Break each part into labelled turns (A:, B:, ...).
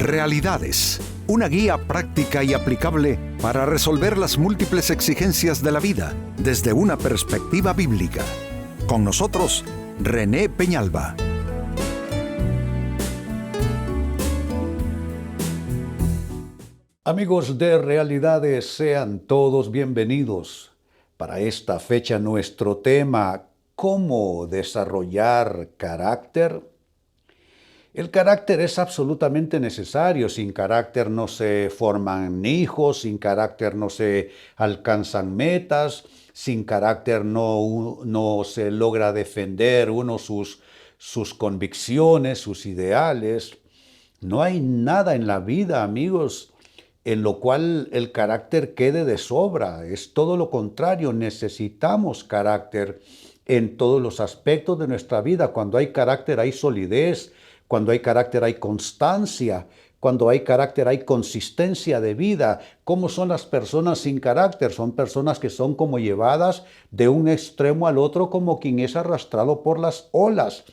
A: Realidades, una guía práctica y aplicable para resolver las múltiples exigencias de la vida desde una perspectiva bíblica. Con nosotros, René Peñalba.
B: Amigos de Realidades, sean todos bienvenidos. Para esta fecha nuestro tema, ¿cómo desarrollar carácter? El carácter es absolutamente necesario. Sin carácter no se forman hijos, sin carácter no se alcanzan metas, sin carácter no se logra defender uno sus convicciones, sus ideales. No hay nada en la vida, amigos, en lo cual el carácter quede de sobra. Es todo lo contrario, necesitamos carácter en todos los aspectos de nuestra vida. Cuando hay carácter hay solidez, cuando hay carácter hay constancia, cuando hay carácter hay consistencia de vida. ¿Cómo son las personas sin carácter? Son personas que son como llevadas de un extremo al otro, como quien es arrastrado por las olas.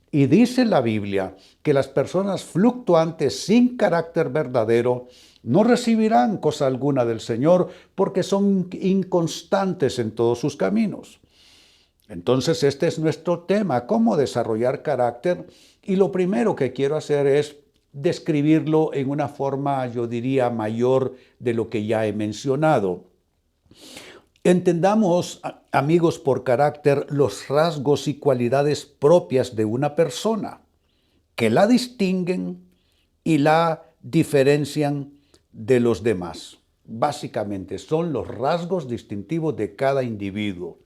B: Y dice la Biblia que las personas fluctuantes sin carácter verdadero no recibirán cosa alguna del Señor porque son inconstantes en todos sus caminos. Entonces este es nuestro tema, cómo desarrollar carácter, y lo primero que quiero hacer es describirlo en una forma, yo diría, mayor de lo que ya he mencionado. Entendamos, amigos, por carácter los rasgos y cualidades propias de una persona que la distinguen y la diferencian de los demás. Básicamente son los rasgos distintivos de cada individuo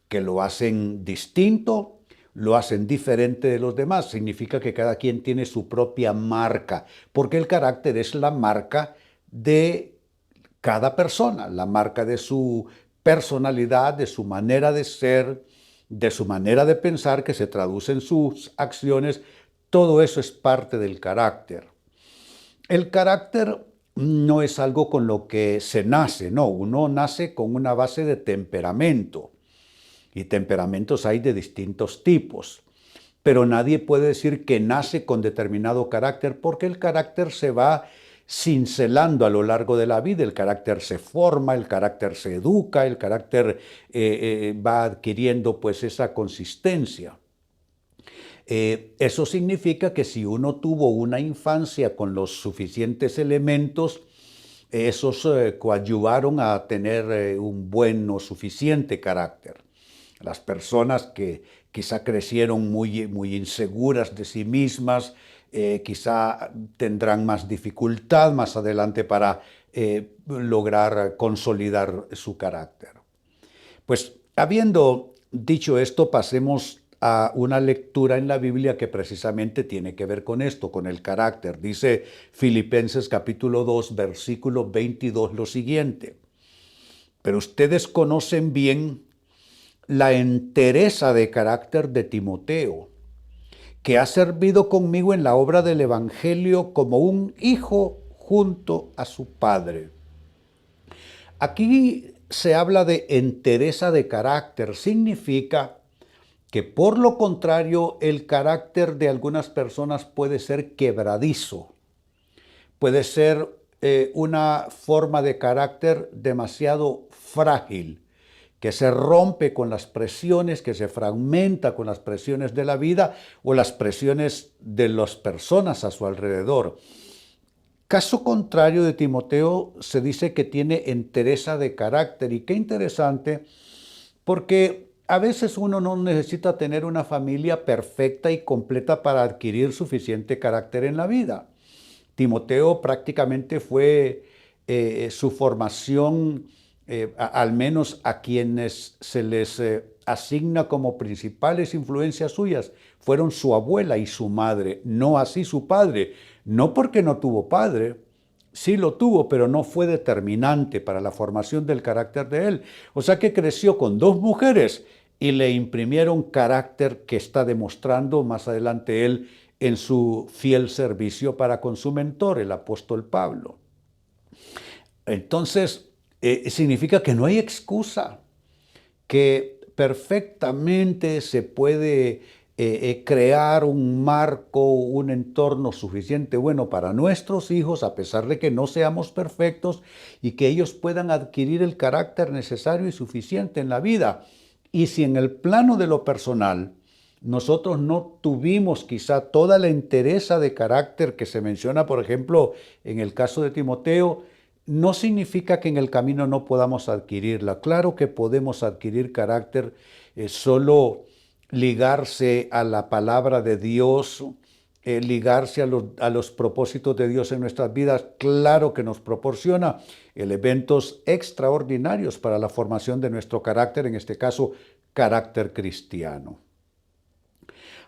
B: que lo hacen distinto, lo hacen diferente de los demás. Significa que cada quien tiene su propia marca, porque el carácter es la marca de cada persona, la marca de su personalidad, de su manera de ser, de su manera de pensar, que se traduce en sus acciones. Todo eso es parte del carácter. El carácter no es algo con lo que se nace, no, uno nace con una base de temperamento. Y temperamentos hay de distintos tipos. Pero nadie puede decir que nace con determinado carácter, porque el carácter se va cincelando a lo largo de la vida. El carácter se forma, el carácter se educa, el carácter va adquiriendo pues esa consistencia. Eso significa que si uno tuvo una infancia con los suficientes elementos, esos coadyuvaron a tener un buen o suficiente carácter. Las personas que quizá crecieron muy inseguras de sí mismas, quizá tendrán más dificultad más adelante para lograr consolidar su carácter. Pues habiendo dicho esto, pasemos a una lectura en la Biblia que precisamente tiene que ver con esto, con el carácter. Dice Filipenses capítulo 2, versículo 22 lo siguiente: pero ustedes conocen bien la entereza de carácter de Timoteo, que ha servido conmigo en la obra del Evangelio como un hijo junto a su padre. Aquí se habla de entereza de carácter. Significa que, por lo contrario, el carácter de algunas personas puede ser quebradizo, puede ser una forma de carácter demasiado frágil, que se rompe con las presiones, que se fragmenta con las presiones de la vida o las presiones de las personas a su alrededor. Caso contrario de Timoteo, se dice que tiene entereza de carácter. Y qué interesante, porque a veces uno no necesita tener una familia perfecta y completa para adquirir suficiente carácter en la vida. Timoteo prácticamente fue su formación, al menos a quienes se les asigna como principales influencias suyas, fueron su abuela y su madre, no así su padre. No porque no tuvo padre, sí lo tuvo, pero no fue determinante para la formación del carácter de él. O sea que creció con dos mujeres y le imprimieron carácter que está demostrando más adelante él en su fiel servicio para con su mentor, el apóstol Pablo. Entonces, significa que no hay excusa, que perfectamente se puede crear un marco, un entorno suficiente bueno para nuestros hijos, a pesar de que no seamos perfectos, y que ellos puedan adquirir el carácter necesario y suficiente en la vida. Y si en el plano de lo personal nosotros no tuvimos quizá toda la entereza de carácter que se menciona, por ejemplo, en el caso de Timoteo, no significa que en el camino no podamos adquirirla. Claro que podemos adquirir carácter, solo ligarse a la palabra de Dios, ligarse a los propósitos de Dios en nuestras vidas, claro que nos proporciona elementos extraordinarios para la formación de nuestro carácter, en este caso, carácter cristiano.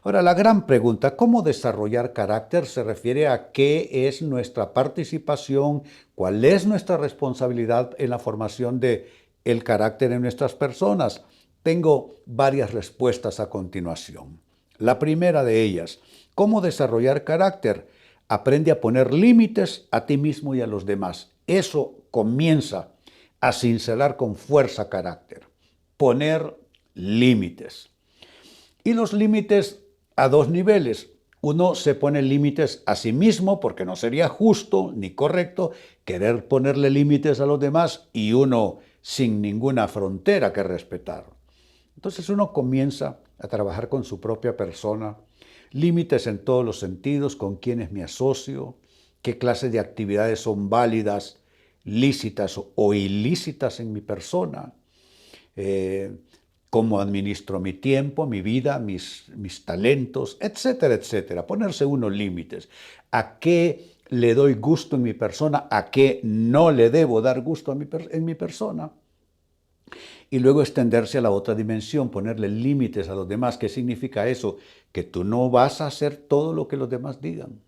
B: Ahora, la gran pregunta, ¿cómo desarrollar carácter? Se refiere a qué es nuestra participación, cuál es nuestra responsabilidad en la formación de el carácter en nuestras personas. Tengo varias respuestas a continuación. La primera de ellas, ¿cómo desarrollar carácter? Aprende a poner límites a ti mismo y a los demás. Eso comienza a cincelar con fuerza carácter. Poner límites. Y los límites a dos niveles. Uno se pone límites a sí mismo porque no sería justo ni correcto querer ponerle límites a los demás y uno sin ninguna frontera que respetar. Entonces uno comienza a trabajar con su propia persona, límites en todos los sentidos, con quiénes me asocio, qué clase de actividades son válidas, lícitas o ilícitas en mi persona, cómo administro mi tiempo, mi vida, mis talentos, etcétera, etcétera. Ponerse unos límites. ¿A qué le doy gusto en mi persona? ¿A qué no le debo dar gusto en mi persona? Y luego extenderse a la otra dimensión, ponerle límites a los demás. ¿Qué significa eso? Que tú no vas a hacer todo lo que los demás digan.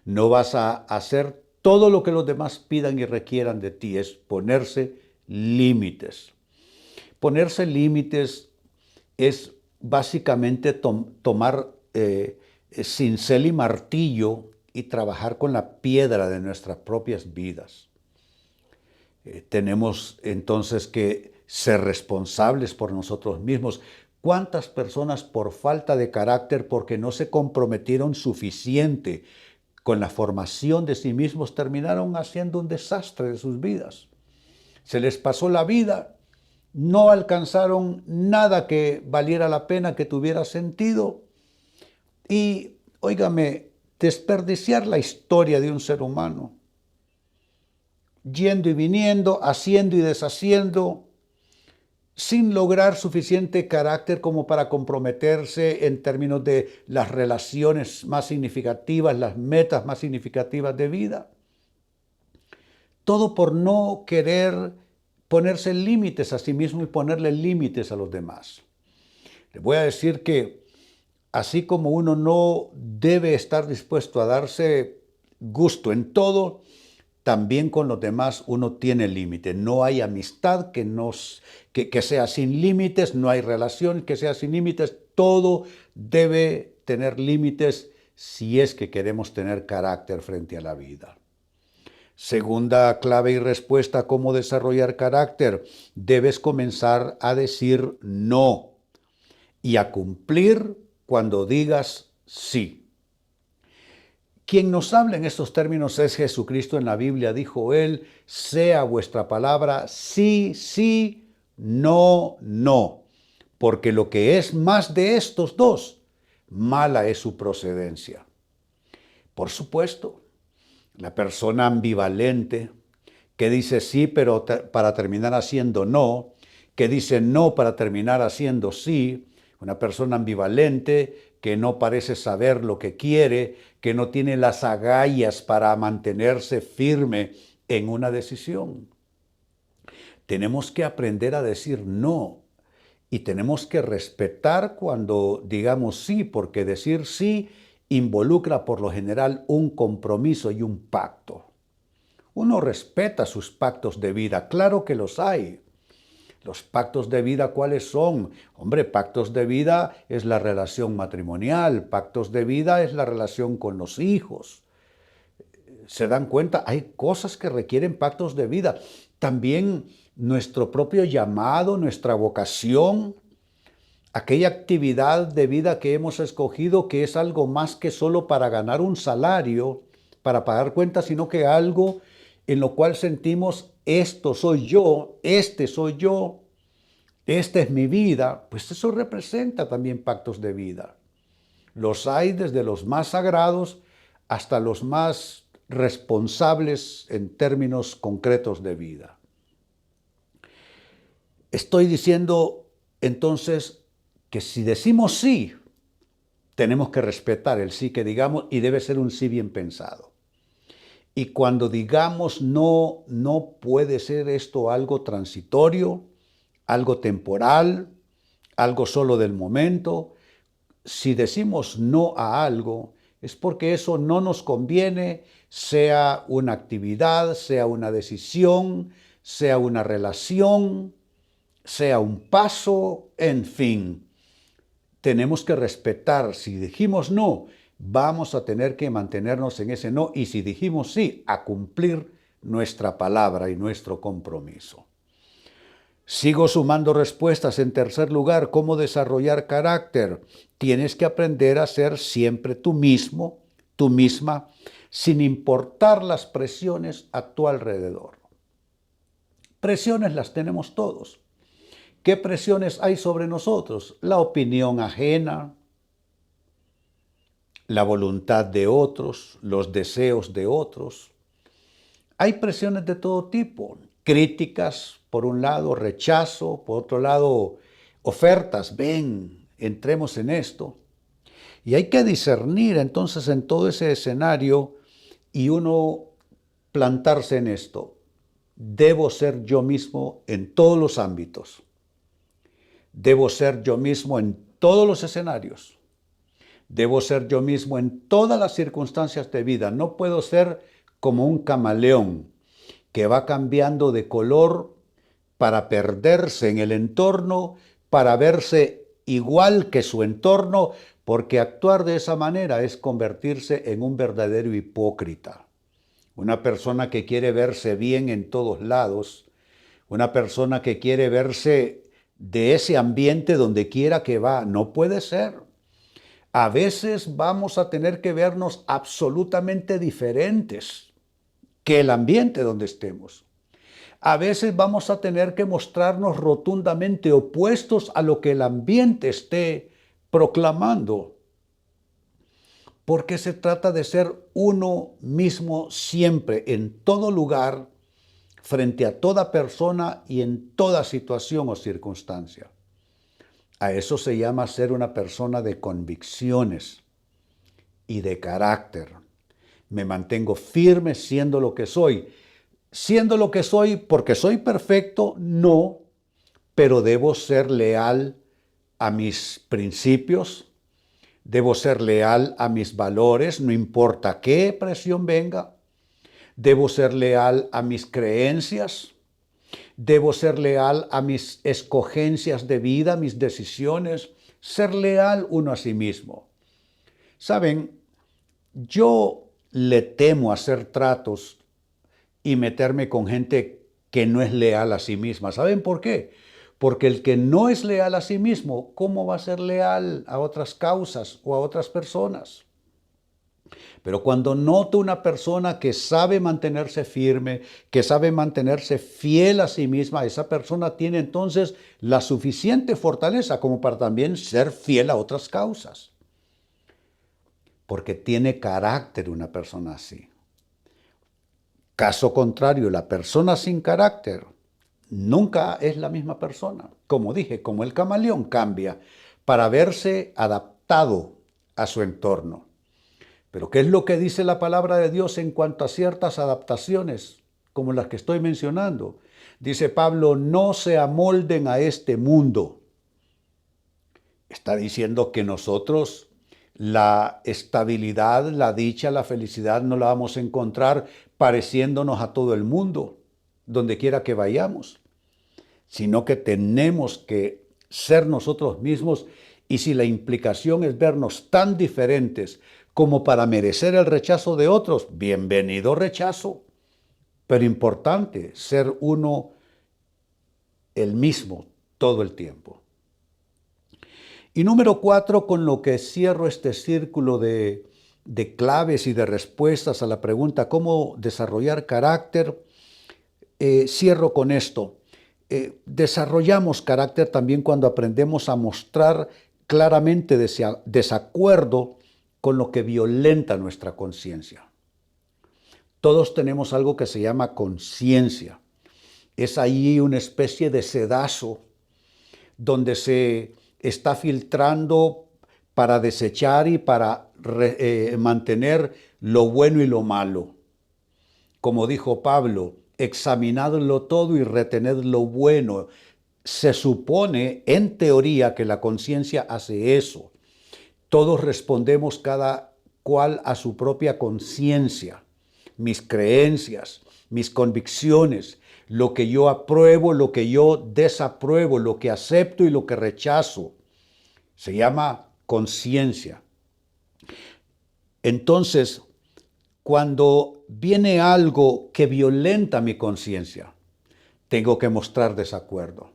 B: No vas a hacer todo lo que los demás pidan y requieran de ti. Es ponerse límites. Ponerse límites es básicamente tomar cincel y martillo y trabajar con la piedra de nuestras propias vidas. Tenemos entonces que ser responsables por nosotros mismos. ¿Cuántas personas por falta de carácter, porque no se comprometieron suficiente con la formación de sí mismos, terminaron haciendo un desastre de sus vidas? Se les pasó la vida, no alcanzaron nada que valiera la pena, que tuviera sentido. Y, óigame, desperdiciar la historia de un ser humano, yendo y viniendo, haciendo y deshaciendo, sin lograr suficiente carácter como para comprometerse en términos de las relaciones más significativas, las metas más significativas de vida. Todo por no querer ponerse límites a sí mismo y ponerle límites a los demás. Les voy a decir que así como uno no debe estar dispuesto a darse gusto en todo, también con los demás uno tiene límite. No hay amistad que sea sin límites, no hay relación que sea sin límites. Todo debe tener límites si es que queremos tener carácter frente a la vida. Segunda clave y respuesta a cómo desarrollar carácter. Debes comenzar a decir no y a cumplir cuando digas sí. Quien nos habla en estos términos es Jesucristo. En la Biblia dijo él: sea vuestra palabra sí, sí, no, no. Porque lo que es más de estos dos, mala es su procedencia. Por supuesto, la persona ambivalente que dice sí pero para terminar haciendo no, que dice no para terminar haciendo sí, una persona ambivalente que no parece saber lo que quiere, que no tiene las agallas para mantenerse firme en una decisión. Tenemos que aprender a decir no y tenemos que respetar cuando digamos sí, porque decir sí involucra por lo general un compromiso y un pacto. Uno respeta sus pactos de vida, claro que los hay. Los pactos de vida, ¿cuáles son? Hombre, pactos de vida es la relación matrimonial, pactos de vida es la relación con los hijos. ¿Se dan cuenta? Hay cosas que requieren pactos de vida. También nuestro propio llamado, nuestra vocación. aquella actividad de vida que hemos escogido que es algo más que solo para ganar un salario, para pagar cuentas, sino que algo en lo cual sentimos, esto soy yo, este soy yo, esta es mi vida, pues eso representa también pactos de vida. Los hay desde los más sagrados hasta los más responsables en términos concretos de vida. Estoy diciendo entonces que si decimos sí, tenemos que respetar el sí que digamos y debe ser un sí bien pensado. Y cuando digamos no, no puede ser esto algo transitorio, algo temporal, algo solo del momento. Si decimos no a algo, es porque eso no nos conviene, sea una actividad, sea una decisión, sea una relación, sea un paso, en fin. Tenemos que respetar. Si dijimos no, vamos a tener que mantenernos en ese no. Y si dijimos sí, a cumplir nuestra palabra y nuestro compromiso. Sigo sumando respuestas. En tercer lugar, ¿cómo desarrollar carácter? Tienes que aprender a ser siempre tú mismo, tú misma, sin importar las presiones a tu alrededor. Presiones las tenemos todos. ¿Qué presiones hay sobre nosotros? La opinión ajena, la voluntad de otros, los deseos de otros. Hay presiones de todo tipo, críticas por un lado, rechazo, por otro lado, ofertas, ven, entremos en esto. Y hay que discernir entonces en todo ese escenario y uno plantarse en esto. Debo ser yo mismo en todos los ámbitos. Debo ser yo mismo en todos los escenarios. Debo ser yo mismo en todas las circunstancias de vida. No puedo ser como un camaleón que va cambiando de color para perderse en el entorno, para verse igual que su entorno, porque actuar de esa manera es convertirse en un verdadero hipócrita. Una persona que quiere verse bien en todos lados, una persona que quiere verse de ese ambiente donde quiera que va, no puede ser. A veces vamos a tener que vernos absolutamente diferentes que el ambiente donde estemos. A veces vamos a tener que mostrarnos rotundamente opuestos a lo que el ambiente esté proclamando, porque se trata de ser uno mismo siempre, en todo lugar, frente a toda persona y en toda situación o circunstancia. A eso se llama ser una persona de convicciones y de carácter. Me mantengo firme siendo lo que soy. Siendo lo que soy porque soy perfecto, no, pero debo ser leal a mis principios, debo ser leal a mis valores, no importa qué presión venga. Debo ser leal a mis creencias, debo ser leal a mis escogencias de vida, mis decisiones, ser leal uno a sí mismo. Saben, yo le temo hacer tratos y meterme con gente que no es leal a sí misma. ¿Saben por qué? Porque el que no es leal a sí mismo, ¿cómo va a ser leal a otras causas o a otras personas? Pero cuando noto una persona que sabe mantenerse firme, que sabe mantenerse fiel a sí misma, esa persona tiene entonces la suficiente fortaleza como para también ser fiel a otras causas. Porque tiene carácter una persona así. Caso contrario, la persona sin carácter nunca es la misma persona. Como dije, como el camaleón cambia para verse adaptado a su entorno. Pero ¿qué es lo que dice la palabra de Dios en cuanto a ciertas adaptaciones, como las que estoy mencionando? Dice Pablo, no se amolden a este mundo. Está diciendo que nosotros la estabilidad, la dicha, la felicidad no la vamos a encontrar pareciéndonos a todo el mundo, donde quiera que vayamos, sino que tenemos que ser nosotros mismos, y si la implicación es vernos tan diferentes como para merecer el rechazo de otros, bienvenido rechazo, pero importante ser uno el mismo todo el tiempo. Y número 4, con lo que cierro este círculo de claves y de respuestas a la pregunta ¿cómo desarrollar carácter? Cierro con esto. Desarrollamos carácter también cuando aprendemos a mostrar claramente desacuerdo con lo que violenta nuestra conciencia. Todos tenemos algo que se llama conciencia. Es ahí una especie de sedazo donde se está filtrando para desechar y para mantener lo bueno y lo malo. Como dijo Pablo, examinadlo todo y retened lo bueno. Se supone, en teoría, que la conciencia hace eso. Todos respondemos cada cual a su propia conciencia, mis creencias, mis convicciones, lo que yo apruebo, lo que yo desapruebo, lo que acepto y lo que rechazo. Se llama conciencia. Entonces, cuando viene algo que violenta mi conciencia, tengo que mostrar desacuerdo.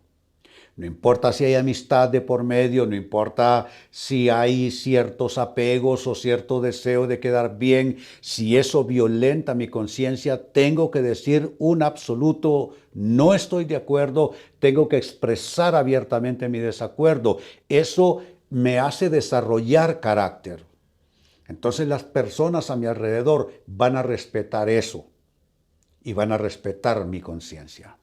B: No importa si hay amistad de por medio, no importa si hay ciertos apegos o cierto deseo de quedar bien, si eso violenta mi conciencia, tengo que decir un absoluto no estoy de acuerdo, tengo que expresar abiertamente mi desacuerdo. Eso me hace desarrollar carácter. Entonces las personas a mi alrededor van a respetar eso y van a respetar mi conciencia.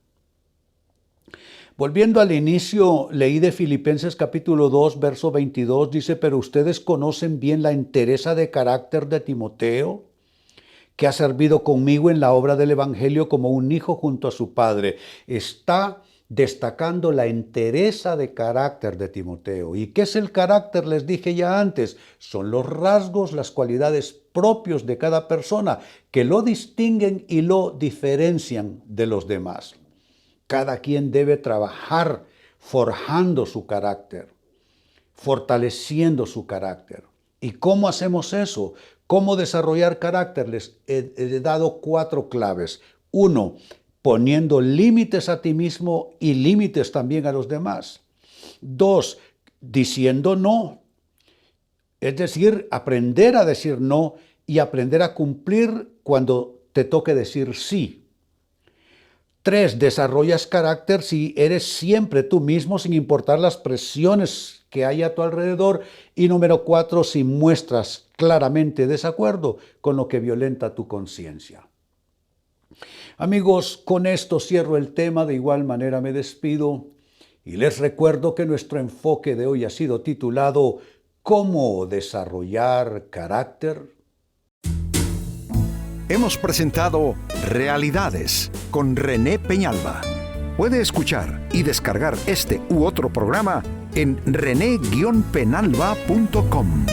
B: Volviendo al inicio, leí de Filipenses capítulo 2, verso 22, dice, pero ustedes conocen bien la entereza de carácter de Timoteo, que ha servido conmigo en la obra del Evangelio como un hijo junto a su padre. Está destacando la entereza de carácter de Timoteo. ¿Y qué es el carácter? Les dije ya antes, son los rasgos, las cualidades propios de cada persona que lo distinguen y lo diferencian de los demás. Cada quien debe trabajar forjando su carácter, fortaleciendo su carácter. ¿Y cómo hacemos eso? ¿Cómo desarrollar carácter? Les he dado 4 claves. 1, poniendo límites a ti mismo y límites también a los demás. 2, diciendo no. Es decir, aprender a decir no y aprender a cumplir cuando te toque decir sí. 3, desarrollas carácter si eres siempre tú mismo sin importar las presiones que hay a tu alrededor. Y número 4, si muestras claramente desacuerdo con lo que violenta tu conciencia. Amigos, con esto cierro el tema, de igual manera me despido y les recuerdo que nuestro enfoque de hoy ha sido titulado ¿Cómo desarrollar carácter?
A: Hemos presentado Realidades con René Peñalba. Puede escuchar y descargar este u otro programa en rene-penalba.com.